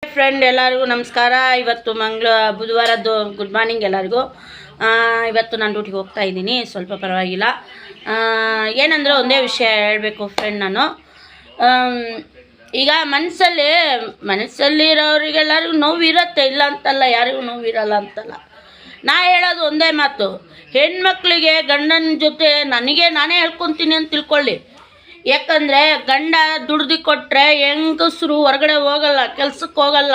Friend ಎಲ್ಲರಿಗೂ ನಮಸ್ಕಾರ. ಇವತ್ತು ಬುಧವಾರದ್ದು ಗುಡ್ ಮಾರ್ನಿಂಗ್ ಎಲ್ಲರಿಗೂ. ಇವತ್ತು ನಾನು ಡ್ಯೂಟಿಗೆ ಹೋಗ್ತಾ ಇದ್ದೀನಿ, ಸ್ವಲ್ಪ ಪರವಾಗಿಲ್ಲ. ಏನಂದರೆ ಒಂದೇ ವಿಷಯ ಹೇಳಬೇಕು ಫ್ರೆಂಡ್. ನಾನು ಈಗ ಮನಸ್ಸಲ್ಲಿರೋರಿಗೆಲ್ಲರಿಗೂ ನೋವು ಇರುತ್ತೆ, ಇಲ್ಲ ಅಂತಲ್ಲ, ಯಾರಿಗೂ ನೋವು ಇರಲ್ಲ ಅಂತಲ್ಲ. ನಾ ಹೇಳೋದು ಒಂದೇ ಮಾತು, ಹೆಣ್ಮಕ್ಳಿಗೆ ಗಂಡನ ಜೊತೆ ನಾನೇ ಹೇಳ್ಕೊತೀನಿ ಅಂತ ತಿಳ್ಕೊಳ್ಳಿ. ಯಾಕಂದರೆ ಗಂಡ ದುಡ್ದು ಕೊಟ್ಟರೆ ಹೆಂಗಸರು ಹೊರಗಡೆ ಹೋಗಲ್ಲ, ಕೆಲ್ಸಕ್ಕೆ ಹೋಗಲ್ಲ.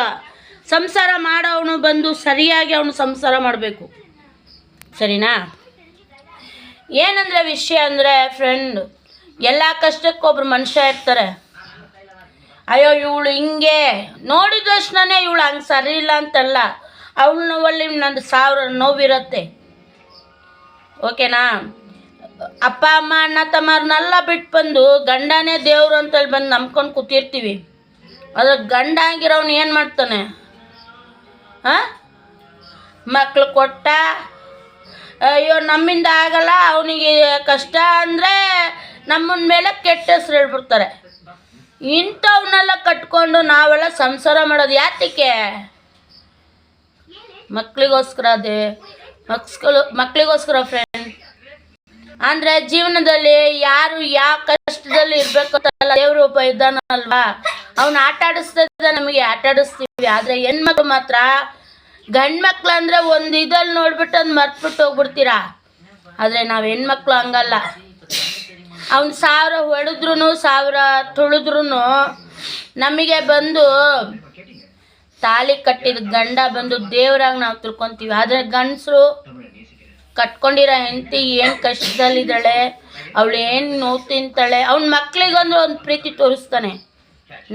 ಸಂಸಾರ ಮಾಡೋವನು ಬಂದು ಸರಿಯಾಗಿ ಅವನು ಸಂಸಾರ ಮಾಡಬೇಕು, ಸರಿನಾ? ಏನಂದರೆ ವಿಷಯ ಅಂದರೆ ಫ್ರೆಂಡ್, ಎಲ್ಲ ಕಷ್ಟಕ್ಕೊಬ್ರು ಮನುಷ್ಯ ಇರ್ತಾರೆ. ಅಯ್ಯೋ ಇವಳು ಹಿಂಗೆ ನೋಡಿದ ತಕ್ಷಣನೇ ಇವಳು ಹಂಗೆ ಸರಿ ಇಲ್ಲ ಅಂತಲ್ಲ, ಅವಳ ನೋವಲ್ಲಿ ನಂದು 1000 ನೋವಿರುತ್ತೆ. ಓಕೆನಾ? ಅಪ್ಪ ಅಮ್ಮ ಅಣ್ಣ ತಮ್ಮರನ್ನೆಲ್ಲ ಬಿಟ್ಟು ಬಂದು ಗಂಡನೇ ದೇವರು ಅಂತೇಳಿ ಬಂದು ನಂಬ್ಕೊಂಡು ಕೂತಿರ್ತೀವಿ. ಅದ್ರ ಗಂಡ ಆಗಿರೋನು ಏನು ಮಾಡ್ತಾನೆ? ಮಕ್ಳು ಕೊಟ್ಟ, ಅಯ್ಯೋ ನಮ್ಮಿಂದ ಆಗಲ್ಲ, ಅವನಿಗೆ ಕಷ್ಟ ಅಂದರೆ ನಮ್ಮನ ಮೇಲೆ ಕೆಟ್ಟ ಹೆಸ್ರು ಹೇಳ್ಬಿಡ್ತಾರೆ. ಇಂಥವನ್ನೆಲ್ಲ ಕಟ್ಕೊಂಡು ನಾವೆಲ್ಲ ಸಂಸಾರ ಮಾಡೋದು ಯಾತಕ್ಕೆ? ಮಕ್ಕಳಿಗೋಸ್ಕರ ಮಕ್ಕಳಿಗೋಸ್ಕರ ಫ್ರೆಂಡ್. ಅಂದರೆ ಜೀವನದಲ್ಲಿ ಯಾರು ಯಾವ ಕಷ್ಟದಲ್ಲಿ ಇರಬೇಕು ಅಂತಲ್ಲ, ದೇವರು ಒಬ್ಬ ಇದ್ದಾನಲ್ವಾ, ಅವನು ಆಟ ಆಡಿಸ್ತಾ ನಮಗೆ ಆಟ ಆಡಿಸ್ತೀವಿ. ಆದರೆ ಹೆಣ್ಮಕ್ಳು ಮಾತ್ರ, ಗಂಡು ಮಕ್ಳು ಅಂದರೆ ಒಂದು ಇದಲ್ಲಿ ನೋಡ್ಬಿಟ್ಟು ಅದು ಮರ್ತ್ಬಿಟ್ಟು ಹೋಗ್ಬಿಡ್ತೀರಾ. ಆದರೆ ನಾವು ಹೆಣ್ಮಕ್ಳು ಹಂಗಲ್ಲ. ಅವ್ನು 1000 ಹೊಡೆದ್ರೂ 1000 ತುಳಿದ್ರೂ ನಮಗೆ ಬಂದು ತಾಳಿ ಕಟ್ಟಿದ ಗಂಡ ಬಂದು ದೇವರಾಗಿ ನಾವು ತಿಳ್ಕೊತೀವಿ. ಆದರೆ ಗಂಡಸರು ಕಟ್ಕೊಂಡಿರೋ ಹೆಂಡತಿ ಏನು ಕಷ್ಟದಲ್ಲಿದ್ದಾಳೆ, ಅವಳು ಏನು ನೋವು ತಿಂತಾಳೆ, ಅವ್ನ ಮಕ್ಳಿಗಂದ್ರೆ ಒಂದು ಪ್ರೀತಿ ತೋರಿಸ್ತಾನೆ,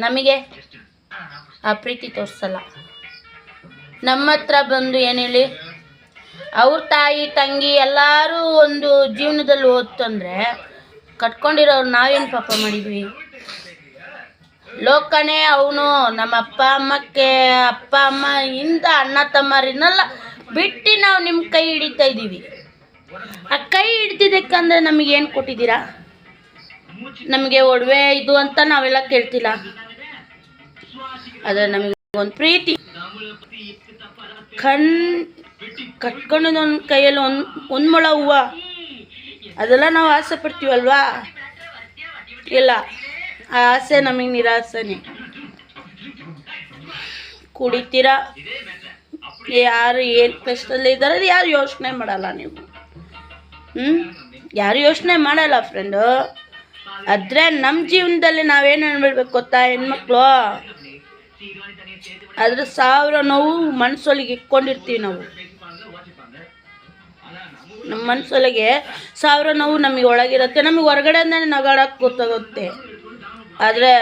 ನಮಗೆ ಆ ಪ್ರೀತಿ ತೋರಿಸಲ್ಲ. ನಮ್ಮ ಹತ್ರ ಬಂದು ಏನು ಹೇಳಿ, ಅವ್ರ ತಾಯಿ ತಂಗಿ ಎಲ್ಲರೂ ಒಂದು ಜೀವನದಲ್ಲಿ ಓದ್ತಂದರೆ ಕಟ್ಕೊಂಡಿರೋರು ನಾವೇನು ಪಾಪ ಮಾಡಿದ್ವಿ? ಲೋಕನೇ ಅವನು ನಮ್ಮ ಅಪ್ಪ ಅಮ್ಮ ಇಂದ ಅಣ್ಣ ತಮ್ಮರಿನೆಲ್ಲ ಬಿಟ್ಟು ನಾವು ನಿಮ್ಮ ಕೈ ಹಿಡಿತಾ ಇದ್ದೀವಿ. ಆ ಕೈ ಹಿಡ್ತಿದ್ದಕ್ಕಂದ್ರೆ ನಮಗೇನು ಕೊಟ್ಟಿದ್ದೀರಾ? ನಮಗೆ ಒಡವೆ ಇದು ಅಂತ ನಾವೆಲ್ಲ ಕೇಳ್ತಿಲ್ಲ. ಆದರೆ ನಮಗೆ ಒಂದು ಪ್ರೀತಿ ಕಟ್ಕೊಂಡಿದ್ದು ಒಂದು ಕೈಯಲ್ಲಿ ಒಂದು ಮೊಳ ಹೂವು, ಅದೆಲ್ಲ ನಾವು ಆಸೆ ಪಡ್ತೀವಲ್ವಾ? ಇಲ್ಲ, ಆ ಆಸೆ ನಮಗೆ ನಿರಾಸೆನೇ. ಕುಡಿತೀರಾ, ಯಾರು ಏನು ಕಷ್ಟದಲ್ಲಿ ಇದ್ದಾರೆ ಅದು ಯಾರು ಯೋಚನೆ ಮಾಡಲ್ಲ. ನೀವು ಯಾರು ಯೋಚನೆ ಮಾಡಲ್ಲ ಫ್ರೆಂಡು. ಆದರೆ ನಮ್ಮ ಜೀವನದಲ್ಲಿ ನಾವೇನು ಅನ್ಬಿಡ್ಬೇಕು ಗೊತ್ತಾ ಹೆಣ್ಮಕ್ಳು? ಅದ್ರ 1000 ನೋವು ಮನಸ್ಸೊಳಗೆ ಇಟ್ಕೊಂಡಿರ್ತೀವಿ ನಾವು. ನಮ್ಮ ಮನಸ್ಸೊಳಗೆ 1000 ನೋವು ನಮಗೆ ಒಳಗಿರುತ್ತೆ. ನಮಗೆ ಹೊರಗಡೆಯಿಂದನೇ ನಗಾಡಕ್ಕೆ ಗೊತ್ತಾಗುತ್ತೆ. ಆದರೆ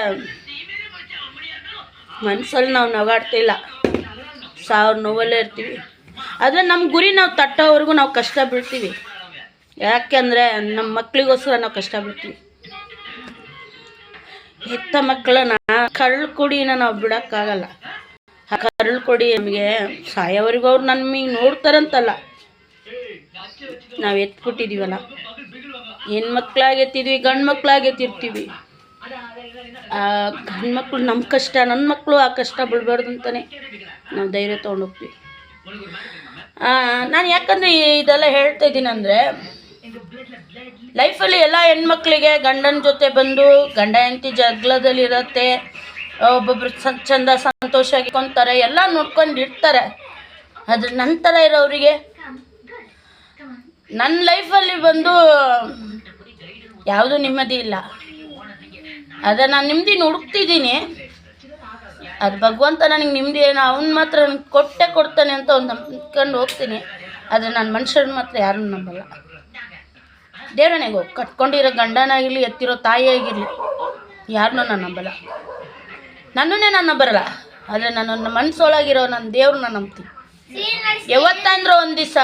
ಮನಸ್ಸಲ್ಲಿ ನಾವು ನಗಾಡ್ತಿಲ್ಲ, 1000 ನೋವಲ್ಲೇ ಇರ್ತೀವಿ. ಆದರೆ ನಮ್ಮ ಗುರಿ ನಾವು ತಟ್ಟೋವರೆಗೂ ನಾವು ಕಷ್ಟ ಬೀಳ್ತೀವಿ. ಯಾಕೆಂದರೆ ನಮ್ಮ ಮಕ್ಕಳಿಗೋಸ್ಕರ ನಾವು ಕಷ್ಟ ಬೀಳ್ತೀವಿ. ಹೆತ್ತ ಮಕ್ಕಳನ್ನ ಕಳ್ಳು ಕುಡಿನ ನಾವು ಬಿಡೋಕ್ಕಾಗಲ್ಲ. ಆ ಕಳ್ಳು ಕುಡಿ ನಮಗೆ ಸಾಯೋವರೆಗೂ ಅವ್ರು ನಮಗೆ ನೋಡ್ತಾರಂತಲ್ಲ, ನಾವು ಎತ್ಬಿಟ್ಟಿದ್ದೀವಲ್ಲ. ಹೆಣ್ಮಕ್ಳಾಗೆತ್ತಿದ್ವಿ, ಗಂಡು ಮಕ್ಕಳಾಗೆತ್ತಿರ್ತೀವಿ. ಆ ಗಂಡು ಮಕ್ಕಳು ನಮ್ಮ ಕಷ್ಟ, ನನ್ನ ಮಕ್ಕಳು ಆ ಕಷ್ಟ ಬಿಡಬಾರ್ದು ಅಂತಲೇ ನಾವು ಧೈರ್ಯ ತೊಗೊಂಡೋಗ್ತೀವಿ. ನಾನು ಯಾಕಂದರೆ ಇದೆಲ್ಲ ಹೇಳ್ತಾ ಇದ್ದೀನಿ ಅಂದರೆ, ಲೈಫಲ್ಲಿ ಎಲ್ಲ ಹೆಣ್ಮಕ್ಳಿಗೆ ಗಂಡನ ಜೊತೆ ಬಂದು ಗಂಡ ಹೆಂಡತಿ ಜಗಳದಲ್ಲಿರುತ್ತೆ, ಒಬ್ಬೊಬ್ರು ಚಂದ ಸಂತೋಷವಾಗಿ ಕೊಂತಾರೆ, ಎಲ್ಲ ನೋಡ್ಕೊಂಡು ಇರ್ತಾರೆ. ಅದ್ರ ನಂತರ ಇರೋರಿಗೆ ನನ್ನ ಲೈಫಲ್ಲಿ ಬಂದು ಯಾವುದೂ ನೆಮ್ಮದಿ ಇಲ್ಲ. ಅದೇ ನಾನು ನೆಮ್ಮದಿನ ಹುಡುಕ್ತಿದ್ದೀನಿ. ಅದು ಭಗವಂತ ನನಗೆ ನೆಮ್ಮದಿ ಏನೋ ಅವನು ಮಾತ್ರ ನನಗೆ ಕೊಡ್ತಾನೆ ಅಂತ ಒಂದು ನಂಬ್ಕೊಂಡು ಹೋಗ್ತೀನಿ. ಆದರೆ ನಾನು ಮನುಷ್ಯರನ್ನ ಮಾತ್ರ ಯಾರನ್ನು ನಂಬಲ್ಲ. ದೇವರನೆಗೋ ಕಟ್ಕೊಂಡಿರೋ ಗಂಡನಾಗಿರಲಿ, ಎತ್ತಿರೋ ತಾಯಿ ಆಗಿರಲಿ, ಯಾರನ್ನೂ ನಾನು ನಂಬಲ್ಲ. ನನ್ನನ್ನೇ ನಾನು ನಂಬರಲ್ಲ. ಆದರೆ ನನ್ನ ಮನಸ್ಸೊಳಗಿರೋ ನನ್ನ ದೇವ್ರನ್ನ ನಂಬ್ತೀನಿ. ಯಾವತ್ತಂದ್ರೆ ಒಂದು ದಿವಸ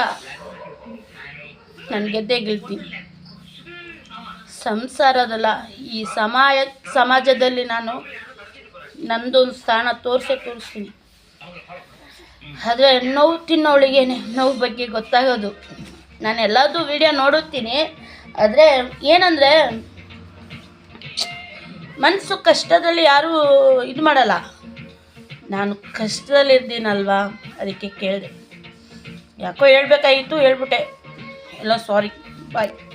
ನಾನು ಗೆದ್ದೇ ಗೆಲ್ತೀನಿ. ಸಂಸಾರದಲ್ಲ, ಈ ಸಮಾಜದಲ್ಲಿ ನಾನು ನಂದೊಂದು ಸ್ಥಾನ ತೋರಿಸ್ತೀನಿ. ಆದರೆ ನೋವು ತಿನ್ನೋಳಿಗೆ ನೋವು ಬಗ್ಗೆ ಗೊತ್ತಾಗೋದು. ನಾನು ಎಲ್ಲದೂ ವಿಡಿಯೋ ನೋಡುತ್ತೀನಿ. ಆದರೆ ಏನಂದರೆ ಮನಸ್ಸು ಕಷ್ಟದಲ್ಲಿ ಯಾರೂ ಇದು ಮಾಡಲ್ಲ. ನಾನು ಕಷ್ಟದಲ್ಲಿದ್ದೀನಲ್ವಾ, ಅದಕ್ಕೆ ಕೇಳಿದೆ. ಯಾಕೋ ಹೇಳ್ಬೇಕಾಗಿತ್ತು, ಹೇಳ್ಬಿಟ್ಟೆ. ಎಲ್ಲ ಸಾರಿ. ಬಾಯ್.